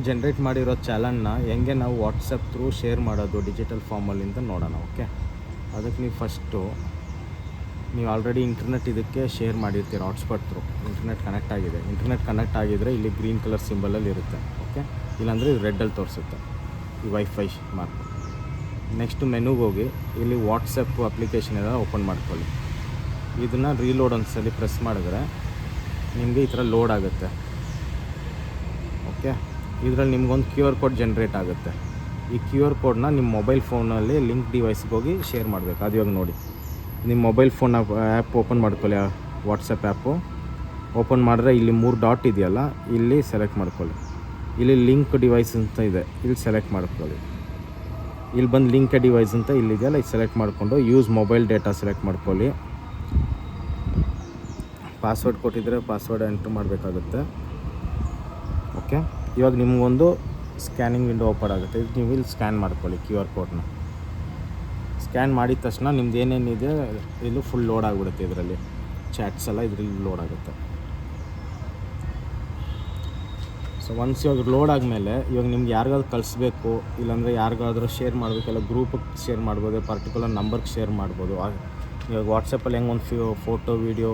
Generate ಮಾಡಿರೋ ಚಾಲನ್ನ ಹೆಂಗೆ ನಾವು ವಾಟ್ಸಪ್ ಥ್ರೂ ಶೇರ್ ಮಾಡೋದು ಡಿಜಿಟಲ್ ಫಾರ್ಮಲ್ಲಿಂದ ನೋಡೋಣ. ಓಕೆ, ಅದಕ್ಕೆ ನೀವು ಫಸ್ಟು ನೀವು ಆಲ್ರೆಡಿ ಇಂಟರ್ನೆಟ್ ಇದಕ್ಕೆ ಶೇರ್ ಮಾಡಿರ್ತೀರ ಹಾಟ್ಸ್ಪಾಟ್ ಥ್ರೂ. ಇಂಟರ್ನೆಟ್ ಕನೆಕ್ಟ್ ಆಗಿದ್ದರೆ ಇಲ್ಲಿ ಗ್ರೀನ್ ಕಲರ್ ಸಿಂಬಲಲ್ಲಿ ಇರುತ್ತೆ. ಓಕೆ, ಇಲ್ಲಾಂದರೆ ಇದು ರೆಡ್ಡಲ್ಲಿ ತೋರಿಸುತ್ತೆ ಈ ವೈಫೈ ಮಾರ್ಕ್. ನೆಕ್ಸ್ಟು ಮೆನುಗೆ ಹೋಗಿ ಇಲ್ಲಿ ವಾಟ್ಸಪ್ ಅಪ್ಲಿಕೇಶನ್ ಎಲ್ಲ ಓಪನ್ ಮಾಡ್ಕೊಳ್ಳಿ. ಇದನ್ನು ರೀಲೋಡ್ ಒಂದ್ಸಲಿ ಪ್ರೆಸ್ ಮಾಡಿದ್ರೆ ನಿಮಗೆ ಈ ಥರ ಲೋಡ್ ಆಗುತ್ತೆ. ಓಕೆ, ಇದರಲ್ಲಿ ನಿಮ್ಗೊಂದು QR ಕೋಡ್ ಜನ್ರೇಟ್ ಆಗುತ್ತೆ. ಈ QR ಕೋಡ್ನ ನಿಮ್ಮ ಮೊಬೈಲ್ ಫೋನಲ್ಲಿ ಲಿಂಕ್ ಡಿವೈಸ್ಗೆ ಹೋಗಿ ಶೇರ್ ಮಾಡಬೇಕು. ಅದು ಇವಾಗ ನೋಡಿ, ನಿಮ್ಮ ಮೊಬೈಲ್ ಫೋನ್ ಆ್ಯಪ್ ಓಪನ್ ಮಾಡ್ಕೊಳ್ಳಿ. ವಾಟ್ಸಪ್ ಆ್ಯಪು ಓಪನ್ ಮಾಡಿದ್ರೆ ಇಲ್ಲಿ 3 ಡಾಟ್ ಇದೆಯಲ್ಲ, ಇಲ್ಲಿ ಸೆಲೆಕ್ಟ್ ಮಾಡ್ಕೊಳ್ಳಿ. ಇಲ್ಲಿ ಲಿಂಕ್ ಡಿವೈಸ್ ಅಂತ ಇದೆ, ಇಲ್ಲಿ ಸೆಲೆಕ್ಟ್ ಮಾಡ್ಕೊಳ್ಳಿ. ಇಲ್ಲಿ ಬಂದು ಲಿಂಕ್ ಡಿವೈಸ್ ಅಂತ ಇಲ್ಲಿದೆಯಲ್ಲ, ಇದು ಸೆಲೆಕ್ಟ್ ಮಾಡಿಕೊಂಡು ಯೂಸ್ ಮೊಬೈಲ್ ಡೇಟಾ ಸೆಲೆಕ್ಟ್ ಮಾಡ್ಕೊಳ್ಳಿ. ಪಾಸ್ವರ್ಡ್ ಕೊಟ್ಟಿದ್ದರೆ ಪಾಸ್ವರ್ಡ್ ಎಂಟ್ರ್ ಮಾಡಬೇಕಾಗುತ್ತೆ. ಓಕೆ, ಇವಾಗ ನಿಮಗೊಂದು ಸ್ಕ್ಯಾನಿಂಗ್ ವಿಂಡೋ ಓಪನ್ ಆಗುತ್ತೆ. ಇದು ನೀವು ಇಲ್ಲಿ ಸ್ಕ್ಯಾನ್ ಮಾಡ್ಕೊಳ್ಳಿ QR ಕೋಡ್ನ. ಸ್ಕ್ಯಾನ್ ಮಾಡಿದ ತಕ್ಷಣ ನಿಮ್ದು ಏನೇನಿದೆ ಇದು ಫುಲ್ ಲೋಡ್ ಆಗಿಬಿಡುತ್ತೆ. ಇದರಲ್ಲಿ ಚಾಟ್ಸ್ ಎಲ್ಲ ಇದರಲ್ಲಿ ಲೋಡ್ ಆಗುತ್ತೆ. ಸೊ ಒನ್ಸ್ ಇವಾಗ ಲೋಡ್ ಆದಮೇಲೆ ಇವಾಗ ನಿಮ್ಗೆ ಯಾರಿಗಾದ್ರೂ ಕಳಿಸ್ಬೇಕು, ಇಲ್ಲಾಂದರೆ ಯಾರಿಗಾದ್ರೂ ಶೇರ್ ಮಾಡಬೇಕೆಲ್ಲ ಗ್ರೂಪಿಗೆ ಶೇರ್ ಮಾಡ್ಬೋದು, ಪರ್ಟಿಕ್ಯುಲರ್ ನಂಬರ್ಗೆ ಶೇರ್ ಮಾಡ್ಬೋದು. ಇವಾಗ ವಾಟ್ಸಪ್ಪಲ್ಲಿ ಹೆಂಗೆ ಒಂದು ಫೋಟೋ ವೀಡಿಯೋ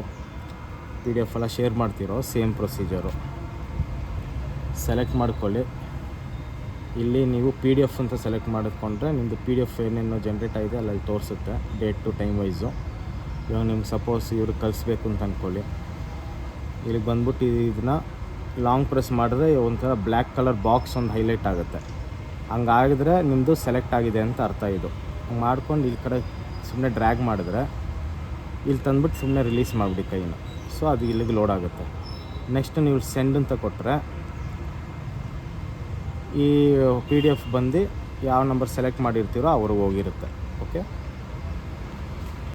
PDF ಎಲ್ಲ ಶೇರ್ ಮಾಡ್ತಿರೋ ಸೇಮ್ ಪ್ರೊಸೀಜರು. ಸೆಲೆಕ್ಟ್ ಮಾಡ್ಕೊಳ್ಳಿ. ಇಲ್ಲಿ ನೀವು PDF ಅಂತ ಸೆಲೆಕ್ಟ್ ಮಾಡಿಕೊಂಡ್ರೆ ನಿಮ್ಮದು PDF ಏನೇನು ಜನ್ರೇಟ್ ಆಗಿದೆ ಅಲ್ಲಿ ತೋರಿಸುತ್ತೆ ಡೇಟ್ ಟು ಟೈಮ್ ವೈಸು. ಇವಾಗ ನಿಮ್ಗೆ ಸಪೋಸ್ ಇವ್ರಿಗೆ ಕಳಿಸ್ಬೇಕು ಅಂತ ಅಂದ್ಕೊಳ್ಳಿ. ಇಲ್ಲಿಗೆ ಬಂದ್ಬಿಟ್ಟು ಇದನ್ನ ಲಾಂಗ್ ಪ್ರೆಸ್ ಮಾಡಿದ್ರೆ ಒಂಥರ ಬ್ಲ್ಯಾಕ್ ಕಲರ್ ಬಾಕ್ಸ್ ಒಂದು ಹೈಲೈಟ್ ಆಗುತ್ತೆ. ಹಂಗಾಗಿದ್ರೆ ನಿಮ್ಮದು ಸೆಲೆಕ್ಟ್ ಆಗಿದೆ ಅಂತ ಅರ್ಥ. ಇದು ಹಂಗೆ ಮಾಡ್ಕೊಂಡು ಈ ಕಡೆ ಸುಮ್ಮನೆ ಡ್ರ್ಯಾಗ್ ಮಾಡಿದ್ರೆ ಇಲ್ಲಿ ತಂದ್ಬಿಟ್ಟು ಸುಮ್ಮನೆ ರಿಲೀಸ್ ಮಾಡಿಬಿಡಿ ಕೈನ. ಸೊ ಅದು ಇಲ್ಲಿಗೆ ಲೋಡ್ ಆಗುತ್ತೆ. ನೆಕ್ಸ್ಟ್ ನೀವು ಸೆಂಡ್ ಅಂತ ಕೊಟ್ಟರೆ ಈ PDF ಬಂದು ಯಾವ ನಂಬರ್ ಸೆಲೆಕ್ಟ್ ಮಾಡಿರ್ತೀರೋ ಅವ್ರಿಗೆ ಹೋಗಿರುತ್ತೆ. ಓಕೆ.